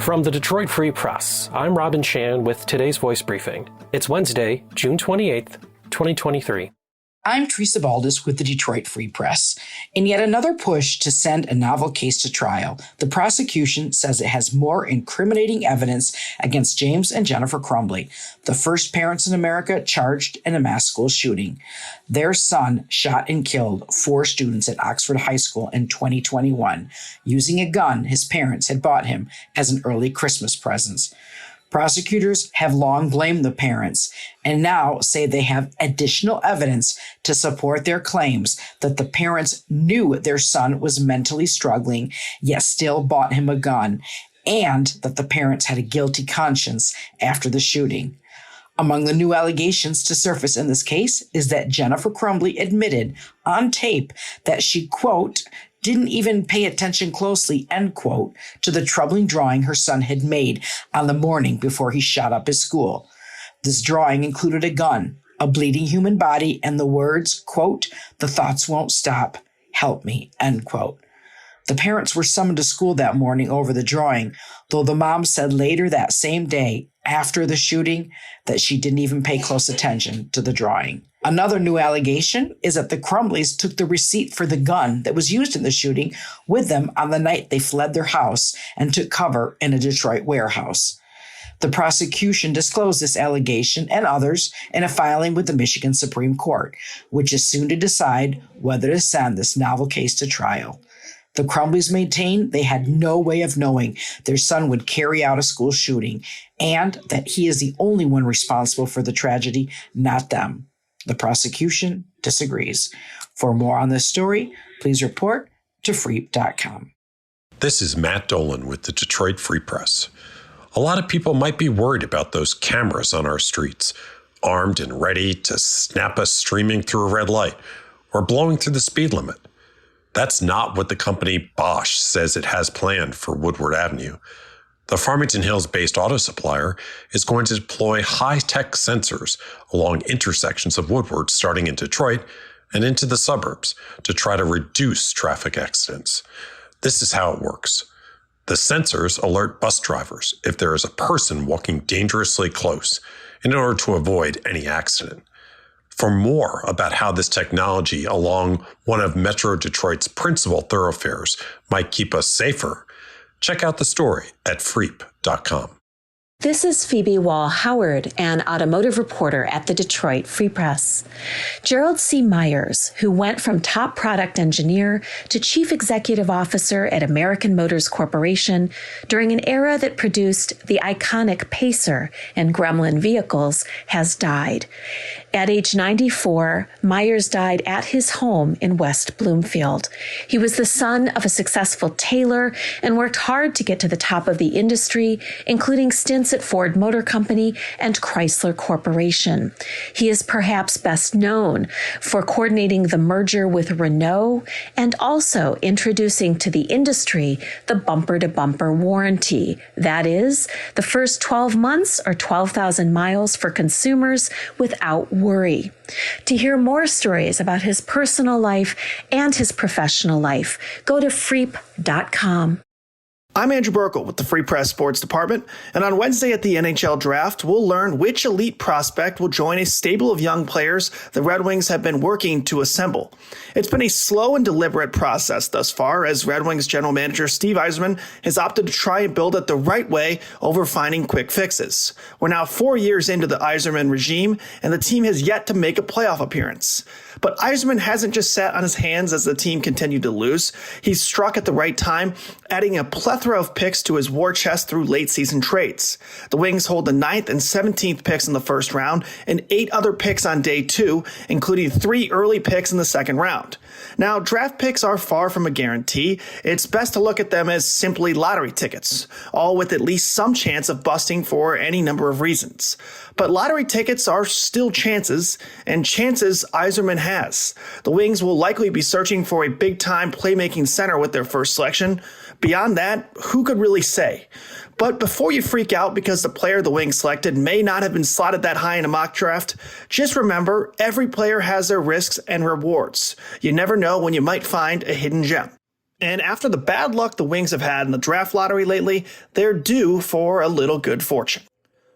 From the Detroit Free Press, I'm Robin Chan with today's Voice Briefing. It's Wednesday, June 28th, 2023. I'm Teresa Baldus with the Detroit Free Press. In yet another push to send a novel case to trial, the prosecution says it has more incriminating evidence against James and Jennifer Crumbley, the first parents in America charged in a mass school shooting. Their son shot and killed 4 students at Oxford High School in 2021, using a gun his parents had bought him as an early Christmas present. Prosecutors have long blamed the parents and now say they have additional evidence to support their claims that the parents knew their son was mentally struggling, yet still bought him a gun, and that the parents had a guilty conscience after the shooting. Among the new allegations to surface in this case is that Jennifer Crumbley admitted on tape that she, quote, didn't even pay attention closely, end quote, to the troubling drawing her son had made on the morning before he shot up his school. This drawing included a gun, a bleeding human body, and the words, quote, the thoughts won't stop, help me, end quote. The parents were summoned to school that morning over the drawing, though the mom said later that same day, after the shooting, that she didn't even pay close attention to the drawing. Another new allegation is that the Crumbleys took the receipt for the gun that was used in the shooting with them on the night they fled their house and took cover in a Detroit warehouse. The prosecution disclosed this allegation and others in a filing with the Michigan Supreme Court, which is soon to decide whether to send this novel case to trial. The Crumbleys maintain they had no way of knowing their son would carry out a school shooting and that he is the only one responsible for the tragedy, not them. The prosecution disagrees. For more on this story, please report to freep.com. This is Matt Dolan with the Detroit Free Press. A lot of people might be worried about those cameras on our streets, armed and ready to snap us streaming through a red light or blowing through the speed limit. That's not what the company Bosch says it has planned for Woodward Avenue. The Farmington Hills-based auto supplier is going to deploy high-tech sensors along intersections of Woodward starting in Detroit and into the suburbs to try to reduce traffic accidents. This is how it works. The sensors alert bus drivers if there is a person walking dangerously close in order to avoid any accident. For more about how this technology along one of Metro Detroit's principal thoroughfares might keep us safer, check out the story at freep.com. This is Phoebe Wall-Howard, an automotive reporter at the Detroit Free Press. Gerald C. Myers, who went from top product engineer to chief executive officer at American Motors Corporation during an era that produced the iconic Pacer and Gremlin vehicles, has died. At age 94, Myers died at his home in West Bloomfield. He was the son of a successful tailor and worked hard to get to the top of the industry, including stints at Ford Motor Company and Chrysler Corporation. He is perhaps best known for coordinating the merger with Renault and also introducing to the industry the bumper-to-bumper warranty. That is, the first 12 months or 12,000 miles for consumers without worry. To hear more stories about his personal life and his professional life, go to freep.com. I'm Andrew Burkle with the Free Press Sports Department, and on Wednesday at the NHL Draft, we'll learn which elite prospect will join a stable of young players the Red Wings have been working to assemble. It's been a slow and deliberate process thus far, as Red Wings general manager Steve Yzerman has opted to try and build it the right way over finding quick fixes. We're now 4 years into the Yzerman regime, and the team has yet to make a playoff appearance. But Yzerman hasn't just sat on his hands as the team continued to lose. He's struck at the right time, adding a plethora of picks to his war chest through late-season trades. The Wings hold the 9th and 17th picks in the first round and 8 other picks on day 2, including 3 early picks in the second round. Now, draft picks are far from a guarantee. It's best to look at them as simply lottery tickets, all with at least some chance of busting for any number of reasons. But lottery tickets are still chances, and chances Yzerman has. The Wings will likely be searching for a big-time playmaking center with their first selection. Beyond that, who could really say? But before you freak out because the player the Wings selected may not have been slotted that high in a mock draft, just remember every player has their risks and rewards. You never know when you might find a hidden gem. And after the bad luck the Wings have had in the draft lottery lately, they're due for a little good fortune.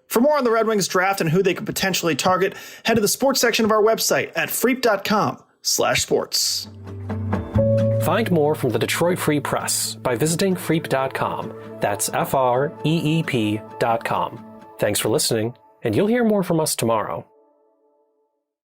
For more on the Red Wings draft and who they could potentially target, head to the sports section of our website at freep.com/sports. Find more from the Detroit Free Press by visiting freep.com. That's FREEP.com. Thanks for listening, and you'll hear more from us tomorrow.